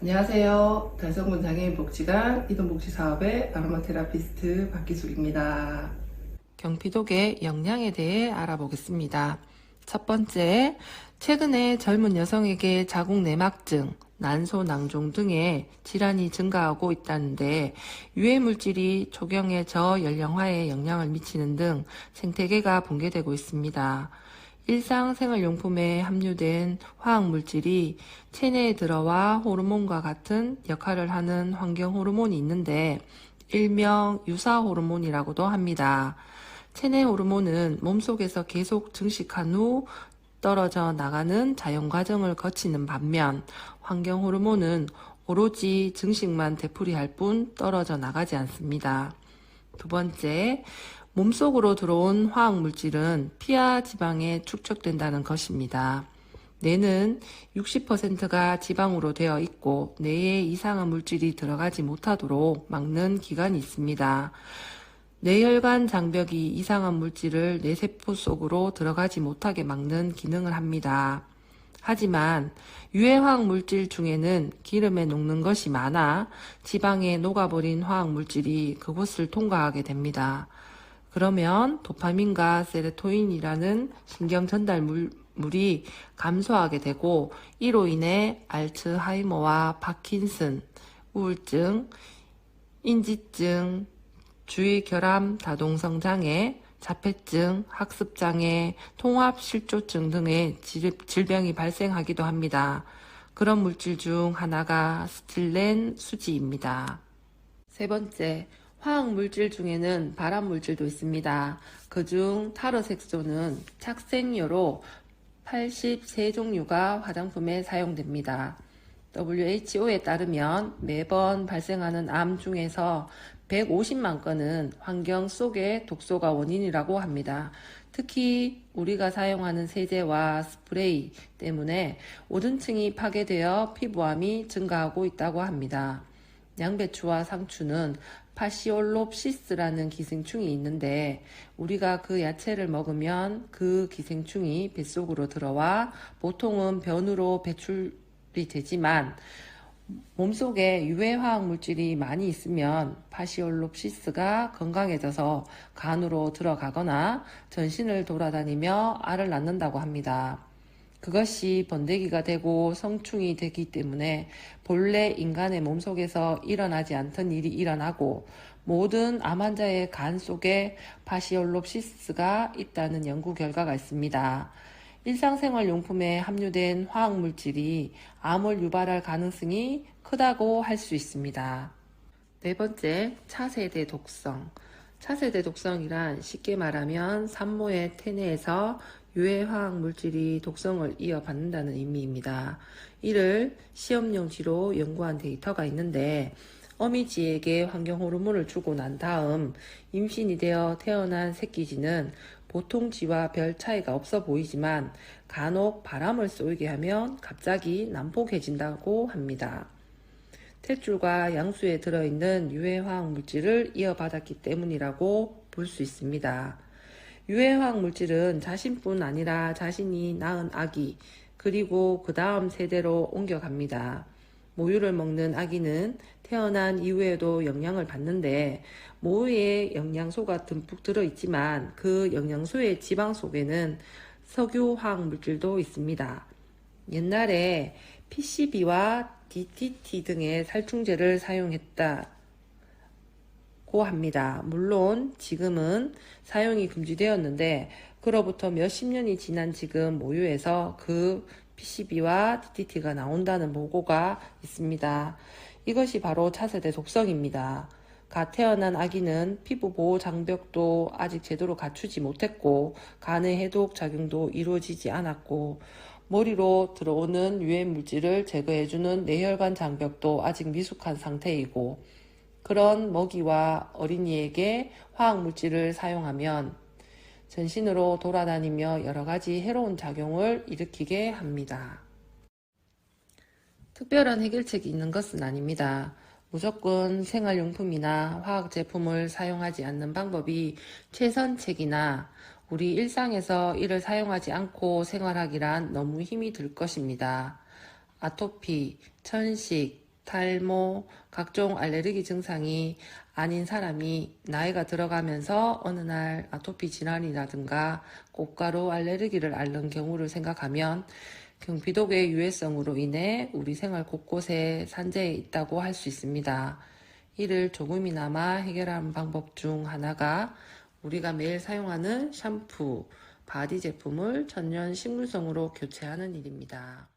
안녕하세요. 달성군 장애인 복지관 이동복지사업의 아로마 테라피스트 박기숙입니다. 경피독의 영양에 대해 알아보겠습니다. 첫 번째, 최근에 젊은 여성에게 자궁 내막증, 난소, 낭종 등의 질환이 증가하고 있다는데 유해물질이 초경의 저연령화에 영향을 미치는 등 생태계가 붕괴되고 있습니다. 일상생활용품에 함유된 화학물질이 체내에 들어와 호르몬과 같은 역할을 하는 환경호르몬이 있는데 일명 유사호르몬이라고도 합니다. 체내 호르몬은 몸속에서 계속 증식한 후 떨어져 나가는 자연과정을 거치는 반면 환경호르몬은 오로지 증식만 되풀이할 뿐 떨어져 나가지 않습니다. 두 번째, 몸속으로 들어온 화학물질은 피와 지방에 축적된다는 것입니다. 뇌는 60%가 지방으로 되어 있고 뇌에 이상한 물질이 들어가지 못하도록 막는 기관이 있습니다. 뇌혈관 장벽이 이상한 물질을 뇌세포 속으로 들어가지 못하게 막는 기능을 합니다. 하지만 유해화학 물질 중에는 기름에 녹는 것이 많아 지방에 녹아버린 화학물질이 그곳을 통과하게 됩니다. 그러면 도파민과 세로토닌이라는 신경 전달물이 감소하게 되고 이로 인해 알츠하이머와 파킨슨, 우울증, 인지증, 주의 결함 다동성 장애, 자폐증, 학습장애, 통합실조증 등의 질병이 발생하기도 합니다. 그런 물질 중 하나가 스틸렌 수지입니다. 세 번째, 화학물질 중에는 발암물질도 있습니다. 그중 타르색소는 착색료로 83종류가 화장품에 사용됩니다. WHO에 따르면 매번 발생하는 암 중에서 150만 건은 환경 속의 독소가 원인이라고 합니다. 특히 우리가 사용하는 세제와 스프레이 때문에 오존층이 파괴되어 피부암이 증가하고 있다고 합니다. 양배추와 상추는 파시올롭시스라는 기생충이 있는데 우리가 그 야채를 먹으면 그 기생충이 뱃속으로 들어와 보통은 변으로 배출이 되지만 몸속에 유해화학 물질이 많이 있으면 파시올롭시스가 건강해져서 간으로 들어가거나 전신을 돌아다니며 알을 낳는다고 합니다. 그것이 번데기가 되고 성충이 되기 때문에 본래 인간의 몸속에서 일어나지 않던 일이 일어나고 모든 암 환자의 간 속에 파시올롭시스가 있다는 연구 결과가 있습니다. 일상생활용품에 함유된 화학물질이 암을 유발할 가능성이 크다고 할 수 있습니다. 네 번째, 차세대 독성. 차세대 독성이란 쉽게 말하면 산모의 태내에서 유해화학 물질이 독성을 이어받는다는 의미입니다. 이를 시험용지로 연구한 데이터가 있는데 어미쥐에게 환경호르몬을 주고 난 다음 임신이 되어 태어난 새끼쥐는 보통 쥐와 별 차이가 없어 보이지만 간혹 바람을 쏘이게 하면 갑자기 난폭해진다고 합니다. 탯줄과 양수에 들어있는 유해화학 물질을 이어받았기 때문이라고 볼 수 있습니다. 유해화학 물질은 자신뿐 아니라 자신이 낳은 아기 그리고 그 다음 세대로 옮겨갑니다. 모유를 먹는 아기는 태어난 이후에도 영양을 받는데 모유에 영양소가 듬뿍 들어있지만 그 영양소의 지방 속에는 석유화학 물질도 있습니다. 옛날에 PCB와 DDT 등의 살충제를 사용했다고 합니다. 물론 지금은 사용이 금지되었는데 그로부터 몇십 년이 지난 지금 모유에서 그 PCB와 DDT가 나온다는 보고가 있습니다. 이것이 바로 차세대 독성입니다. 갓 태어난 아기는 피부 보호 장벽도 아직 제대로 갖추지 못했고 간의 해독 작용도 이루어지지 않았고 머리로 들어오는 유해 물질을 제거해주는 뇌혈관 장벽도 아직 미숙한 상태이고 그런 먹이와 어린이에게 화학 물질을 사용하면 전신으로 돌아다니며 여러 가지 해로운 작용을 일으키게 합니다. 특별한 해결책이 있는 것은 아닙니다. 무조건 생활용품이나 화학제품을 사용하지 않는 방법이 최선책이나 우리 일상에서 이를 사용하지 않고 생활하기란 너무 힘이 들 것입니다. 아토피, 천식, 탈모, 각종 알레르기 증상이 아닌 사람이 나이가 들어가면서 어느 날 아토피 질환이라든가 꽃가루 알레르기를 앓는 경우를 생각하면 경피독의 유해성으로 인해 우리 생활 곳곳에 산재해 있다고 할 수 있습니다. 이를 조금이나마 해결하는 방법 중 하나가 우리가 매일 사용하는 샴푸, 바디 제품을 천연 식물성으로 교체하는 일입니다.